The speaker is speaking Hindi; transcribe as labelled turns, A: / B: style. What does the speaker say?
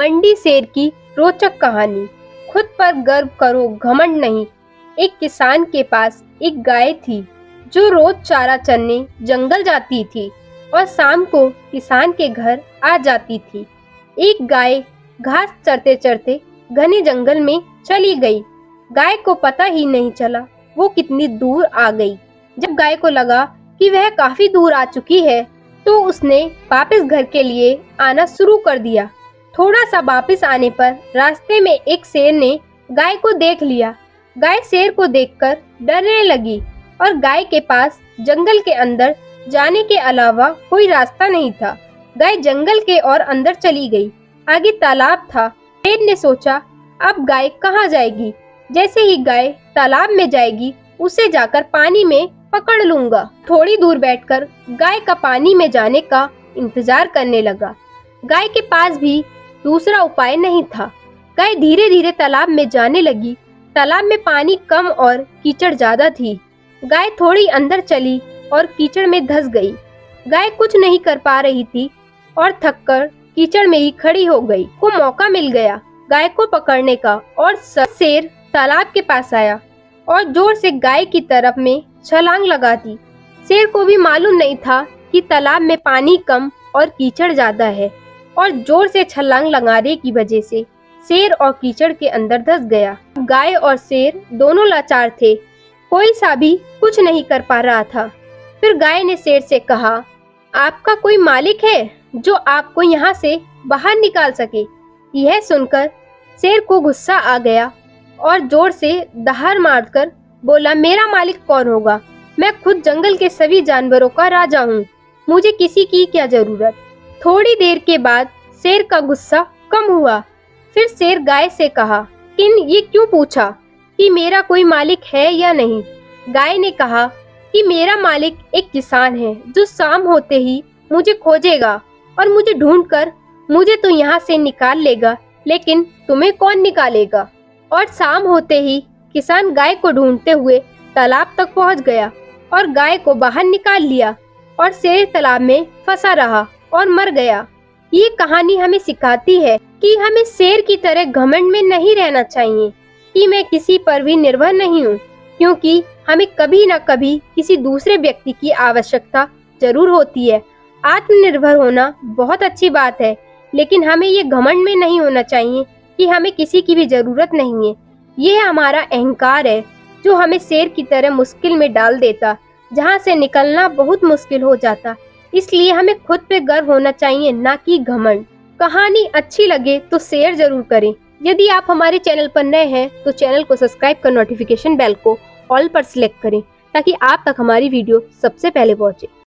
A: घमंडी शेर की रोचक कहानी। खुद पर गर्व करो, घमंड नहीं। एक किसान के पास एक गाय थी जो रोज चारा चरने जंगल जाती थी और शाम को किसान के घर आ जाती थी। एक गाय घास चरते चरते घने जंगल में चली गई। गाय को पता ही नहीं चला वो कितनी दूर आ गई। जब गाय को लगा कि वह काफी दूर आ चुकी है तो उसने वापस घर के लिए आना शुरू कर दिया। थोड़ा सा वापस आने पर रास्ते में एक शेर ने गाय को देख लिया। गाय शेर को देखकर डरने लगी और गाय के पास जंगल के अंदर जाने के अलावा कोई रास्ता नहीं था। गाय जंगल के और अंदर चली गई। आगे तालाब था। शेर ने सोचा अब गाय कहाँ जाएगी। जैसे ही गाय तालाब में जाएगी उसे जाकर पानी में पकड़ लूंगा। थोड़ी दूर बैठकर गाय का पानी में जाने का इंतजार करने लगा। गाय के पास भी दूसरा उपाय नहीं था। गाय धीरे धीरे तालाब में जाने लगी। तालाब में पानी कम और कीचड़ ज्यादा थी। गाय थोड़ी अंदर चली और कीचड़ में धंस गई। गाय कुछ नहीं कर पा रही थी और थककर कीचड़ में ही खड़ी हो गई। को मौका मिल गया गाय को पकड़ने का और शेर तालाब के पास आया और जोर से गाय की तरफ में छलांग लगा दी। शेर को भी मालूम नहीं था कि तालाब में पानी कम और कीचड़ ज्यादा है और जोर से छलांग लगाने की वजह से शेर और कीचड़ के अंदर धंस गया। गाय और शेर दोनों लाचार थे। कोई सा भी कुछ नहीं कर पा रहा था। फिर गाय ने शेर से कहा, आपका कोई मालिक है जो आपको यहाँ से बाहर निकाल सके। यह सुनकर शेर को गुस्सा आ गया और जोर से दहाड़ मारकर बोला, मेरा मालिक कौन होगा? मैं खुद जंगल के सभी जानवरों का राजा हूँ। मुझे किसी की क्या जरूरत। थोड़ी देर के बाद शेर का गुस्सा कम हुआ। फिर शेर गाय से कहा, ये क्यों पूछा कि मेरा कोई मालिक है या नहीं? गाय ने कहा कि मेरा मालिक एक किसान है जो शाम होते ही मुझे खोजेगा और मुझे ढूंढकर मुझे तो यहाँ से निकाल लेगा, लेकिन तुम्हें कौन निकालेगा? और शाम होते ही किसान गाय को ढूंढते हुए तालाब तक पहुँच गया और गाय को बाहर निकाल लिया और शेर तालाब में फंसा रहा और मर गया। ये कहानी हमें सिखाती है कि हमें शेर की तरह घमंड में नहीं रहना चाहिए कि मैं किसी पर भी निर्भर नहीं हूँ, क्योंकि हमें कभी न कभी किसी दूसरे व्यक्ति की आवश्यकता जरूर होती है। आत्मनिर्भर होना बहुत अच्छी बात है, लेकिन हमें ये घमंड में नहीं होना चाहिए कि हमें किसी की भी जरूरत नहीं है। ये हमारा अहंकार है जो हमें शेर की तरह मुश्किल में डाल देता, जहाँ से निकलना बहुत मुश्किल हो जाता। इसलिए हमें खुद पे गर्व होना चाहिए, ना कि घमंड। कहानी अच्छी लगे तो शेयर जरूर करें। यदि आप हमारे चैनल पर नए हैं तो चैनल को सब्सक्राइब कर नोटिफिकेशन बेल को ऑल पर सिलेक्ट करें ताकि आप तक हमारी वीडियो सबसे पहले पहुंचे।